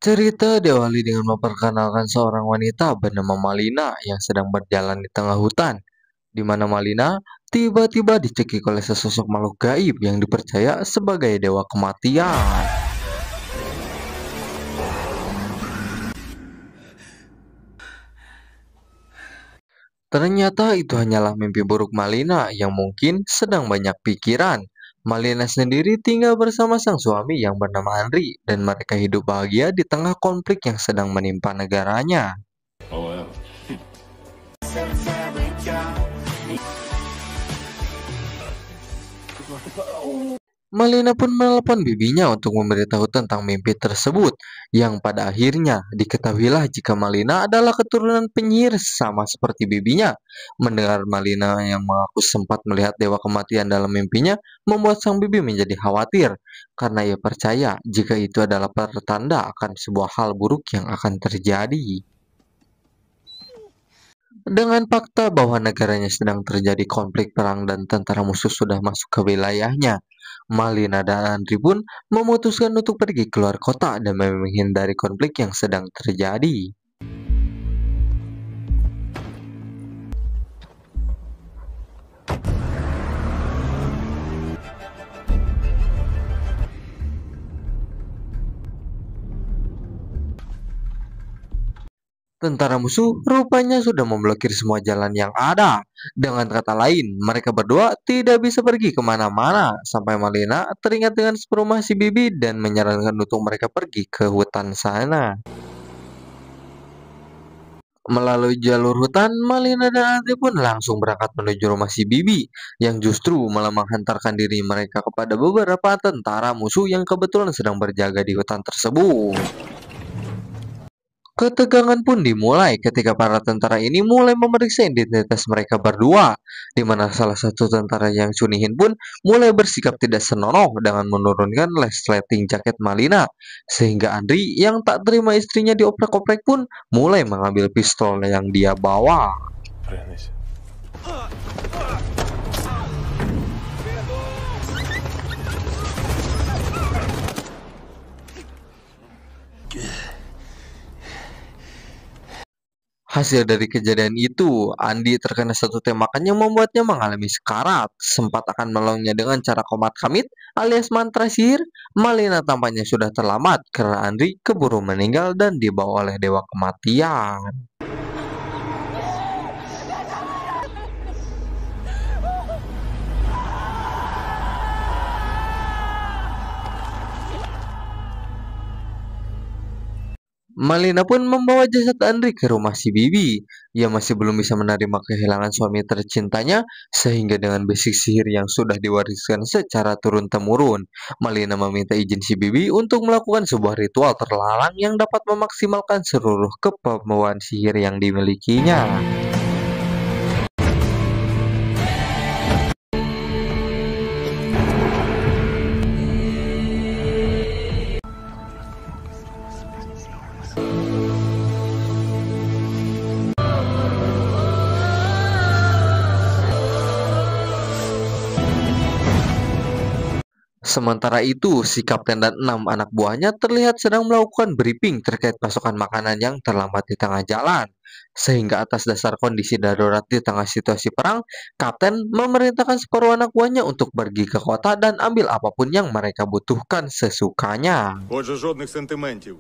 Cerita diawali dengan memperkenalkan seorang wanita bernama Malina yang sedang berjalan di tengah hutan, di mana Malina tiba-tiba dicekik oleh sesosok makhluk gaib yang dipercaya sebagai dewa kematian. Ternyata itu hanyalah mimpi buruk Malina yang mungkin sedang banyak pikiran. Malina sendiri tinggal bersama sang suami yang bernama Andri dan mereka hidup bahagia di tengah konflik yang sedang menimpa negaranya. Oh well. Malina pun menelepon bibinya untuk memberitahu tentang mimpi tersebut, yang pada akhirnya diketahuilah jika Malina adalah keturunan penyihir sama seperti bibinya. Mendengar Malina yang mengaku sempat melihat dewa kematian dalam mimpinya, membuat sang bibi menjadi khawatir, karena ia percaya jika itu adalah pertanda akan sebuah hal buruk yang akan terjadi. Dengan fakta bahwa negaranya sedang terjadi konflik perang dan tentara musuh sudah masuk ke wilayahnya, Malina dan Andri pun memutuskan untuk pergi keluar kota dan menghindari konflik yang sedang terjadi. Tentara musuh rupanya sudah memblokir semua jalan yang ada. Dengan kata lain, mereka berdua tidak bisa pergi kemana-mana sampai Malina teringat dengan rumah si Bibi dan menyarankan untuk mereka pergi ke hutan sana. Melalui jalur hutan, Malina dan Andri pun langsung berangkat menuju rumah si Bibi, yang justru malah menghantarkan diri mereka kepada beberapa tentara musuh yang kebetulan sedang berjaga di hutan tersebut. Ketegangan pun dimulai ketika para tentara ini mulai memeriksa identitas mereka berdua, di mana salah satu tentara yang Sunihin pun mulai bersikap tidak senonoh dengan menurunkan resleting jaket Malina, sehingga Andri yang tak terima istrinya dioprek-oprek pun mulai mengambil pistol yang dia bawa. Пригнись. Hasil dari kejadian itu, Andi terkena satu tembakan yang membuatnya mengalami sekarat. Sempat akan menolongnya dengan cara komat kamit alias mantra sihir, Malina tampaknya sudah terlambat karena Andri keburu meninggal dan dibawa oleh dewa kematian. Malina pun membawa jasad Andri ke rumah si Bibi. Ia masih belum bisa menerima kehilangan suami tercintanya, sehingga dengan basic sihir yang sudah diwariskan secara turun-temurun, Malina meminta izin si Bibi untuk melakukan sebuah ritual terlarang yang dapat memaksimalkan seluruh kemampuan sihir yang dimilikinya. Sementara itu, si kapten dan 6 anak buahnya terlihat sedang melakukan briefing terkait pasokan makanan yang terlambat di tengah jalan. Sehingga atas dasar kondisi darurat di tengah situasi perang, kapten memerintahkan separuh anak buahnya untuk pergi ke kota dan ambil apapun yang mereka butuhkan sesukanya. Отже, жодних сентиментів.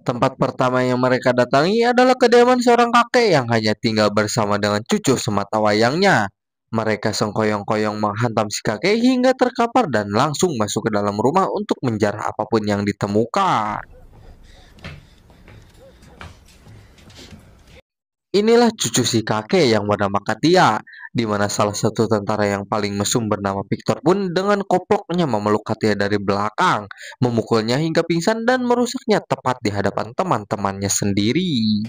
Tempat pertama yang mereka datangi adalah kediaman seorang kakek yang hanya tinggal bersama dengan cucu semata wayangnya. Mereka sengkoyong-koyong menghantam si kakek hingga terkapar dan langsung masuk ke dalam rumah untuk menjarah apapun yang ditemukan. Inilah cucu si kakek yang bernama Katia, di mana salah satu tentara yang paling mesum bernama Victor pun dengan koploknya memeluk Katia dari belakang, memukulnya hingga pingsan dan merusaknya tepat di hadapan teman-temannya sendiri.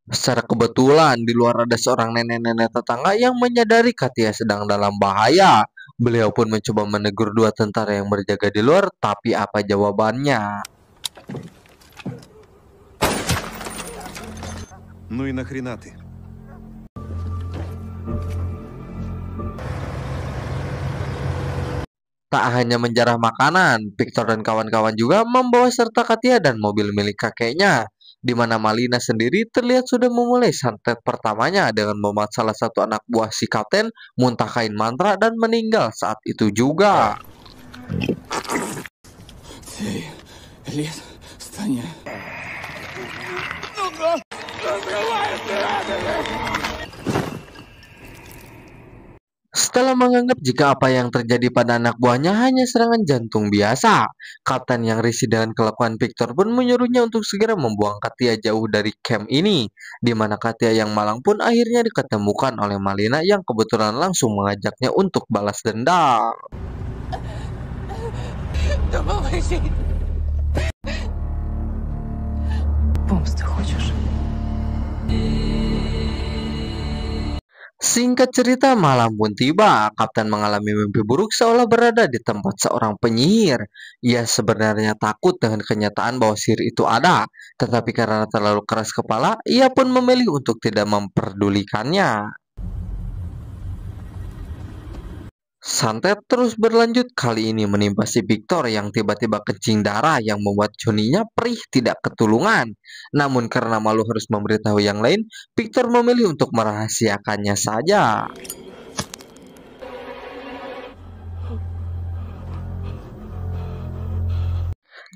Secara kebetulan, di luar ada seorang nenek-nenek tetangga yang menyadari Katia sedang dalam bahaya. Beliau pun mencoba menegur dua tentara yang berjaga di luar, tapi apa jawabannya? Ну і нахріна ти? Tak hanya menjarah makanan, Victor dan kawan-kawan juga membawa serta Katia dan mobil milik kakeknya, di mana Malina sendiri terlihat sudah memulai santet pertamanya dengan membuat salah satu anak buah si kapten muntahkan mantra dan meninggal saat itu juga. Setelah menganggap jika apa yang terjadi pada anak buahnya hanya serangan jantung biasa, kapten yang risih dengan kelakuan Victor pun menyuruhnya untuk segera membuang Katia jauh dari camp ini, di mana Katia yang malang pun akhirnya diketemukan oleh Malina yang kebetulan langsung mengajaknya untuk balas dendam. Singkat cerita, malam pun tiba. Kapten mengalami mimpi buruk seolah berada di tempat seorang penyihir. Ia sebenarnya takut dengan kenyataan bahwa sihir itu ada, tetapi karena terlalu keras kepala, ia pun memilih untuk tidak memperdulikannya. Santet terus berlanjut, kali ini menimpa si Victor yang tiba-tiba kencing darah yang membuat Joninya perih tidak ketulungan. Namun karena malu harus memberitahu yang lain, Victor memilih untuk merahasiakannya saja.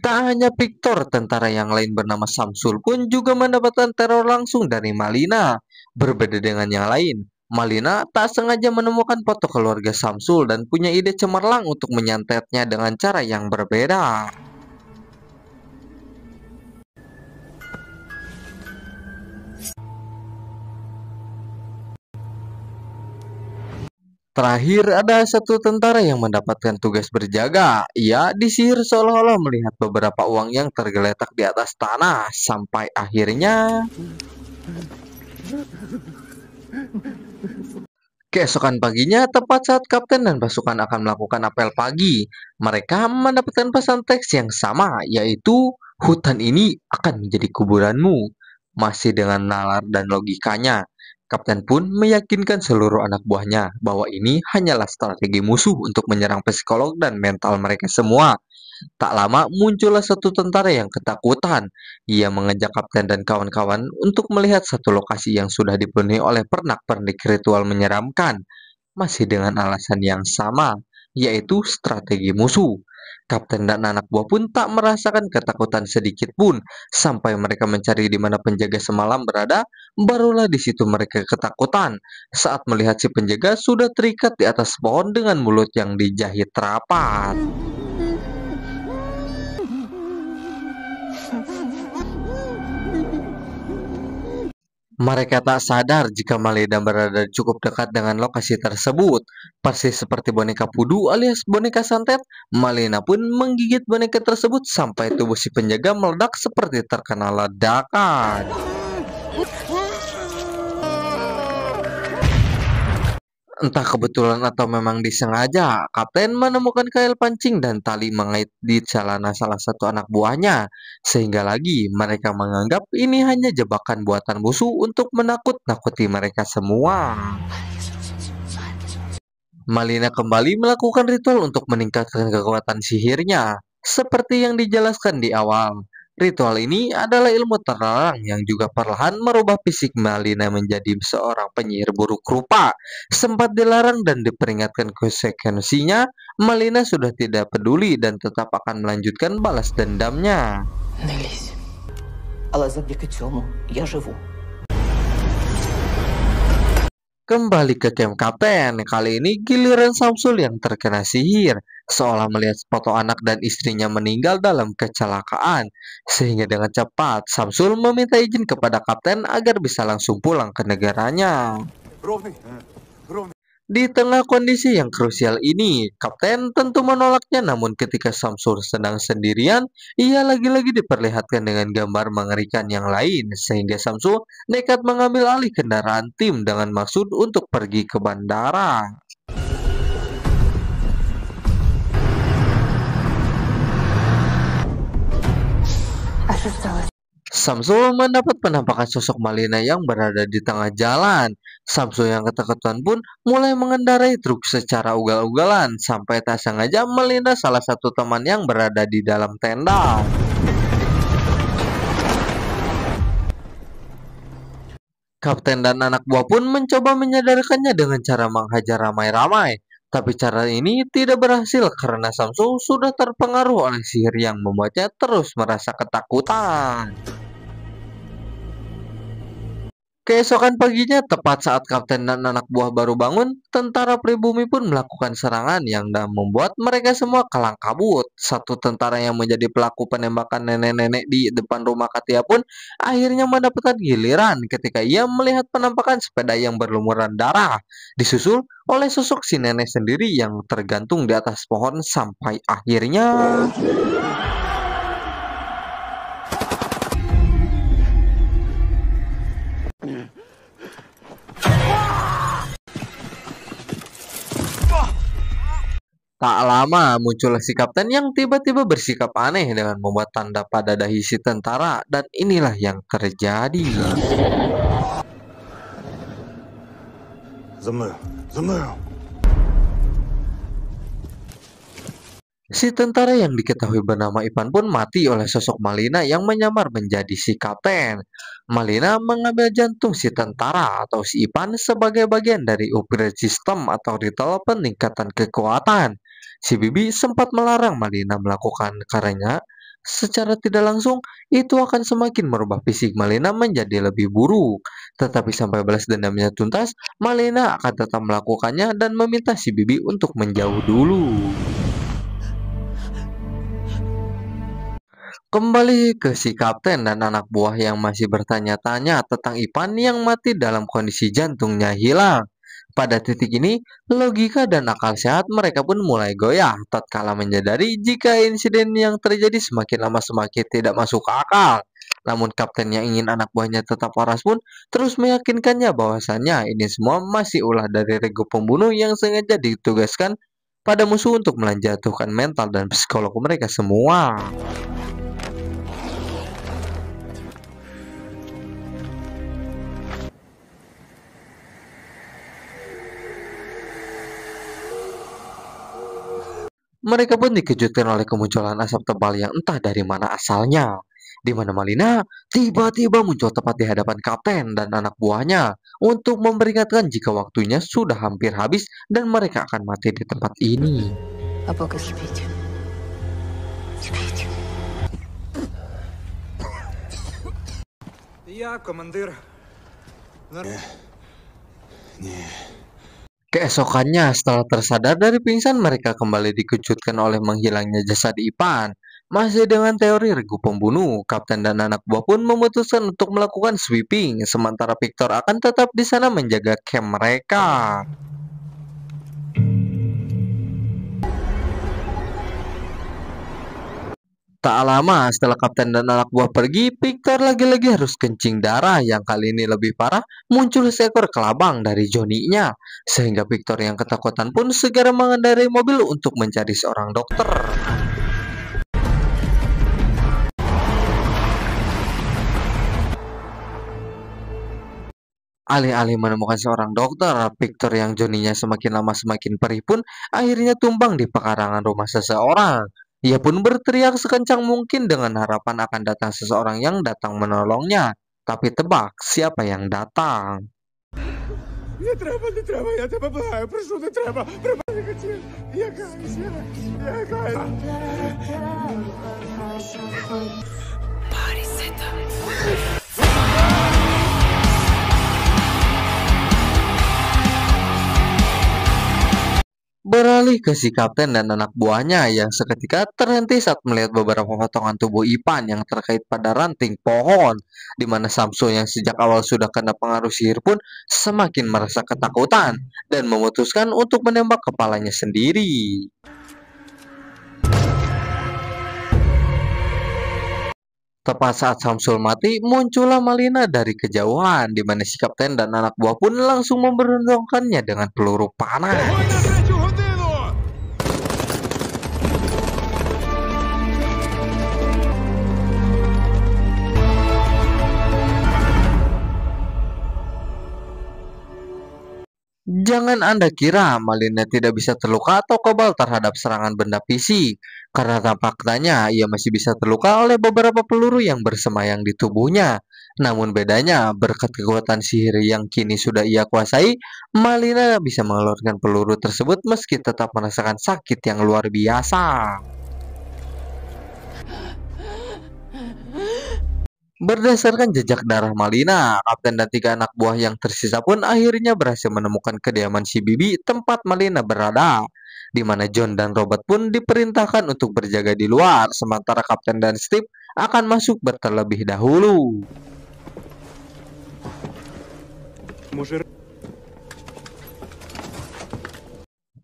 Tak hanya Victor, tentara yang lain bernama Samsul pun juga mendapatkan teror langsung dari Malina. Berbeda dengan yang lain, Malina tak sengaja menemukan foto keluarga Samsul dan punya ide cemerlang untuk menyantetnya dengan cara yang berbeda. Terakhir, ada satu tentara yang mendapatkan tugas berjaga. Ia disihir seolah-olah melihat beberapa uang yang tergeletak di atas tanah, sampai akhirnya keesokan paginya, tepat saat kapten dan pasukan akan melakukan apel pagi, mereka mendapatkan pesan teks yang sama, yaitu hutan ini akan menjadi kuburanmu. Masih dengan nalar dan logikanya, kapten pun meyakinkan seluruh anak buahnya bahwa ini hanyalah strategi musuh untuk menyerang psikolog dan mental mereka semua. Tak lama muncullah satu tentara yang ketakutan. Ia mengajak kapten dan kawan-kawan untuk melihat satu lokasi yang sudah dipenuhi oleh pernak-pernik ritual menyeramkan, masih dengan alasan yang sama, yaitu strategi musuh. Kapten dan anak buah pun tak merasakan ketakutan sedikit pun, sampai mereka mencari di mana penjaga semalam berada. Barulah di situ mereka ketakutan saat melihat si penjaga sudah terikat di atas pohon dengan mulut yang dijahit rapat. Mereka tak sadar jika Malina berada cukup dekat dengan lokasi tersebut. Persis seperti boneka pudu alias boneka santet, Malina pun menggigit boneka tersebut sampai tubuh si penjaga meledak seperti terkena ledakan. Entah kebetulan atau memang disengaja, kapten menemukan kail pancing dan tali mengait di celana salah satu anak buahnya. Sehingga lagi mereka menganggap ini hanya jebakan buatan musuh untuk menakut-nakuti mereka semua. Malina kembali melakukan ritual untuk meningkatkan kekuatan sihirnya. Seperti yang dijelaskan di awal, ritual ini adalah ilmu terlarang yang juga perlahan merubah fisik Malina menjadi seorang penyihir buruk rupa. Sempat dilarang dan diperingatkan konsekuensinya, Malina sudah tidak peduli dan tetap akan melanjutkan balas dendamnya. Не лізь. Але завдяки цьому я живу. Kembali ke camp kapten, kali ini giliran Samsul yang terkena sihir, seolah melihat foto anak dan istrinya meninggal dalam kecelakaan. Sehingga dengan cepat, Samsul meminta izin kepada kapten agar bisa langsung pulang ke negaranya. Di tengah kondisi yang krusial ini, kapten tentu menolaknya, namun ketika Samsul sedang sendirian, ia lagi-lagi diperlihatkan dengan gambar mengerikan yang lain, sehingga Samsul nekat mengambil alih kendaraan tim dengan maksud untuk pergi ke bandara. Samsul mendapat penampakan sosok Malina yang berada di tengah jalan. Samsul yang ketakutan pun mulai mengendarai truk secara ugal-ugalan sampai tak sengaja melindas salah satu teman yang berada di dalam tenda. Kapten dan anak buah pun mencoba menyadarkannya dengan cara menghajar ramai-ramai. Tapi cara ini tidak berhasil karena Samsul sudah terpengaruh oleh sihir yang membuatnya terus merasa ketakutan. Keesokan paginya, tepat saat kapten dan anak buah baru bangun, tentara pribumi pun melakukan serangan yang membuat mereka semua kalang kabut. Satu tentara yang menjadi pelaku penembakan nenek-nenek di depan rumah Katia pun akhirnya mendapatkan giliran ketika ia melihat penampakan sepeda yang berlumuran darah, disusul oleh sosok si nenek sendiri yang tergantung di atas pohon sampai akhirnya tak lama muncullah si kapten yang tiba-tiba bersikap aneh dengan membuat tanda pada dahi si tentara, dan inilah yang terjadi. Si tentara yang diketahui bernama Ipan pun mati oleh sosok Malina yang menyamar menjadi si kapten. Malina mengambil jantung si tentara atau si Ipan sebagai bagian dari upgrade sistem atau ritual peningkatan kekuatan. Si Bibi sempat melarang Malina melakukan karena secara tidak langsung itu akan semakin merubah fisik Malina menjadi lebih buruk. Tetapi sampai balas dendamnya tuntas, Malina akan tetap melakukannya dan meminta si Bibi untuk menjauh dulu. Kembali ke si kapten dan anak buah yang masih bertanya-tanya tentang Ipan yang mati dalam kondisi jantungnya hilang. Pada titik ini, logika dan akal sehat mereka pun mulai goyah tatkala menyadari jika insiden yang terjadi semakin lama semakin tidak masuk akal. Namun kapten yang ingin anak buahnya tetap waras pun terus meyakinkannya bahwasannya ini semua masih ulah dari regu pembunuh yang sengaja ditugaskan pada musuh untuk menjatuhkan mental dan psikolog mereka semua. Mereka pun dikejutkan oleh kemunculan asap tebal yang entah dari mana asalnya, di mana Malina tiba-tiba muncul tepat di hadapan kapten dan anak buahnya untuk memperingatkan jika waktunya sudah hampir habis dan mereka akan mati di tempat ini. Apa спите? Спите. Я командир. Keesokannya, setelah tersadar dari pingsan, mereka kembali dikejutkan oleh menghilangnya jasad Ipan. Masih dengan teori regu pembunuh, kapten dan anak buah pun memutuskan untuk melakukan sweeping, sementara Victor akan tetap di sana menjaga camp mereka. Tak lama setelah kapten dan anak buah pergi, Victor lagi-lagi harus kencing darah yang kali ini lebih parah. Muncul seekor kelabang dari Johnny-nya, sehingga Victor yang ketakutan pun segera mengendarai mobil untuk mencari seorang dokter. Alih-alih menemukan seorang dokter, Victor yang Johnny-nya semakin lama semakin perih pun akhirnya tumbang di pekarangan rumah seseorang. Ia pun berteriak sekencang mungkin dengan harapan akan datang seseorang yang datang menolongnya. Tapi tebak siapa yang datang? Не треба, я тебе благаю, прошу, не треба. Прибери качель. Я каюсь, я каюсь. Beralih ke si kapten dan anak buahnya yang seketika terhenti saat melihat beberapa potongan tubuh Ipan yang terkait pada ranting pohon, di mana Samsul yang sejak awal sudah kena pengaruh sihir pun semakin merasa ketakutan dan memutuskan untuk menembak kepalanya sendiri. Tepat saat Samsul mati, muncullah Malina dari kejauhan, di mana si kapten dan anak buah pun langsung memberondongkannya dengan peluru panas. Jangan Anda kira Malina tidak bisa terluka atau kebal terhadap serangan benda fisik, karena tampaknya ia masih bisa terluka oleh beberapa peluru yang bersemayam di tubuhnya. Namun bedanya, berkat kekuatan sihir yang kini sudah ia kuasai, Malina bisa mengeluarkan peluru tersebut meski tetap merasakan sakit yang luar biasa. Berdasarkan jejak darah Malina, Kapten dan 3 anak buah yang tersisa pun akhirnya berhasil menemukan kediaman si Bibi tempat Malina berada, di mana John dan Robert pun diperintahkan untuk berjaga di luar, sementara Kapten dan Steve akan masuk terlebih dahulu.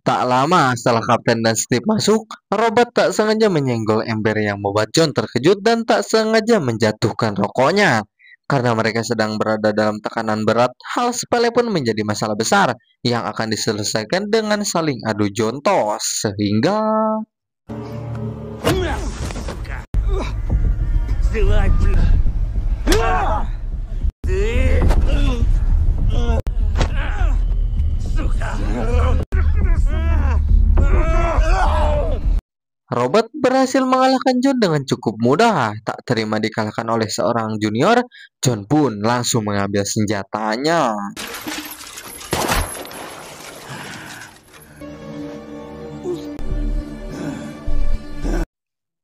Tak lama setelah Kapten dan Steve masuk, Robert tak sengaja menyenggol ember yang membuat John terkejut dan tak sengaja menjatuhkan rokoknya. Karena mereka sedang berada dalam tekanan berat, hal sepele pun menjadi masalah besar yang akan diselesaikan dengan saling adu jontos, sehingga Robert berhasil mengalahkan John dengan cukup mudah. Tak terima dikalahkan oleh seorang junior, John pun langsung mengambil senjatanya.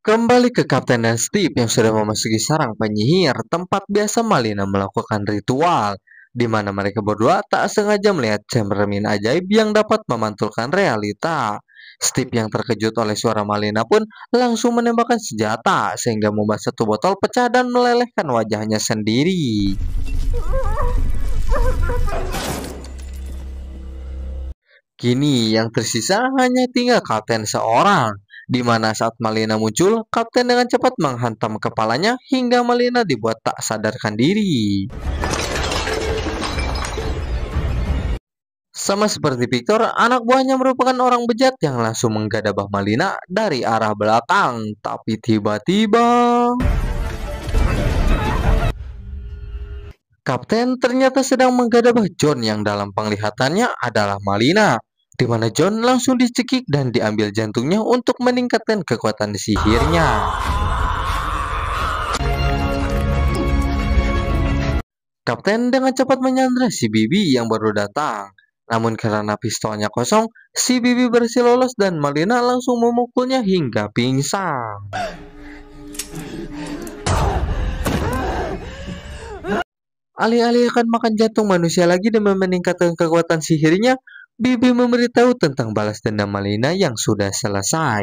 Kembali ke Kapten dan Steve yang sudah memasuki sarang penyihir, tempat biasa Malina melakukan ritual, di mana mereka berdua tak sengaja melihat cermin ajaib yang dapat memantulkan realita. Steve yang terkejut oleh suara Malina pun langsung menembakkan senjata sehingga membuat satu botol pecah dan melelehkan wajahnya sendiri. Kini yang tersisa hanya tinggal Kapten seorang, di mana saat Malina muncul, Kapten dengan cepat menghantam kepalanya hingga Malina dibuat tak sadarkan diri. Sama seperti Victor, anak buahnya merupakan orang bejat yang langsung menggadabah Malina dari arah belakang. Tapi tiba-tiba, Kapten ternyata sedang menggadabah John yang dalam penglihatannya adalah Malina, di mana John langsung dicekik dan diambil jantungnya untuk meningkatkan kekuatan sihirnya. Kapten dengan cepat menyandra si Bibi yang baru datang. Namun karena pistolnya kosong, si Bibi berhasil lolos dan Malina langsung memukulnya hingga pingsan. Alih-alih akan makan jantung manusia lagi demi meningkatkan kekuatan sihirnya, Bibi memberitahu tentang balas dendam Malina yang sudah selesai.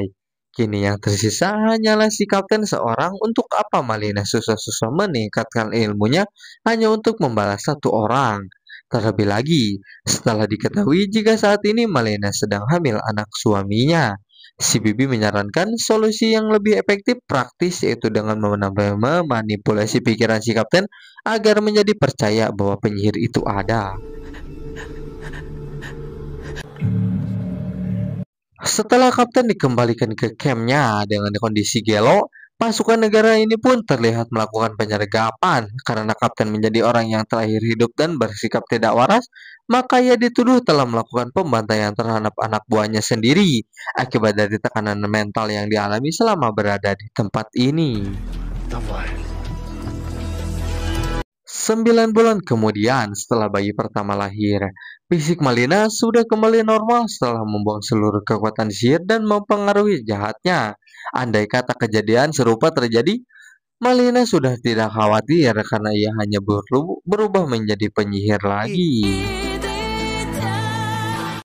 Kini yang tersisa hanyalah si Kapten seorang. Untuk apa Malina susah-susah meningkatkan ilmunya hanya untuk membalas satu orang. Terlebih lagi, setelah diketahui jika saat ini Malina sedang hamil anak suaminya, si Bibi menyarankan solusi yang lebih efektif praktis, yaitu dengan memanipulasi pikiran si Kapten agar menjadi percaya bahwa penyihir itu ada. Setelah Kapten dikembalikan ke campnya dengan kondisi gelo, pasukan negara ini pun terlihat melakukan penyergapan. Karena Kapten menjadi orang yang terakhir hidup dan bersikap tidak waras, maka ia dituduh telah melakukan pembantaian terhadap anak buahnya sendiri akibat dari tekanan mental yang dialami selama berada di tempat ini. 9 bulan kemudian setelah bayi pertama lahir, fisik Malina sudah kembali normal setelah membuang seluruh kekuatan sihir dan mempengaruhi jahatnya. Andai kata kejadian serupa terjadi, Malina sudah tidak khawatir karena ia hanya berubah menjadi penyihir lagi.